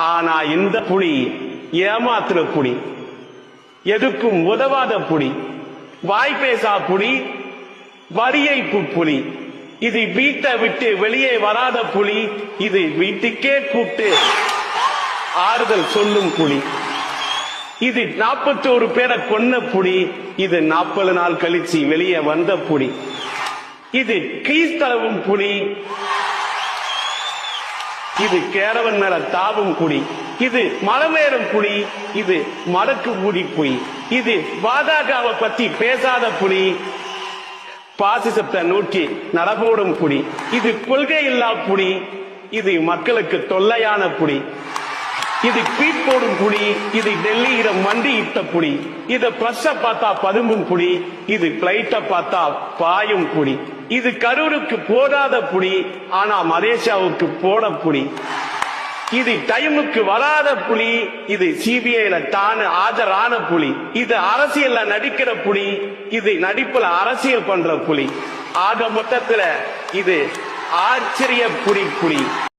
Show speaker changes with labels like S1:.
S1: ஆனா இந்த புலி ஏமாத்துற புலி, எதுக்கும் உதவாத புலி, வாய் பேசா புலி, வரியை புலி. இது வீட்டை விட்டு வெளியே வராத புலி, இது வீட்டுக்கே கூப்பிட்டு ஆறுதல் சொல்லும் புலி. இது 41 பேரை கொன்ன புலி, இது 40 நாள் கழிச்சு வெளியே வந்த புலி. இது கீழ்த்தளவும் புலி, இது கேரவன் மேல தாவும் புலி. இது மலமேறும் புலி, இது மடக்கு மூடி புலி. இது பாஜகவை பத்தி பேசாத புலி, பாசிசத்தை நோக்கி நடபோடும் புலி. இது கொள்கை இல்லா புலி, இது மக்களுக்கு தொல்லையான புலி. இது பீட் போடும் புலி, இது டெல்லியில மண்டி இட்ட புலி. இது பிரஷ பார்த்தா பதும்பும் புலி, இது பிளைட்ட பார்த்தா பாயும் புலி. இது கரூருக்கு போடாத புலி, ஆனா மலேசியாவுக்கு போட புலி. இது டைமுக்கு வராத புலி, இது சிபிஐல தான் ஆஜரான புலி. இது அரசியல்ல நடிக்கிற புலி, இது நடிப்புல அரசியல் பண்ற புலி. ஆக மொத்தத்துல இது ஆச்சரிய புலி.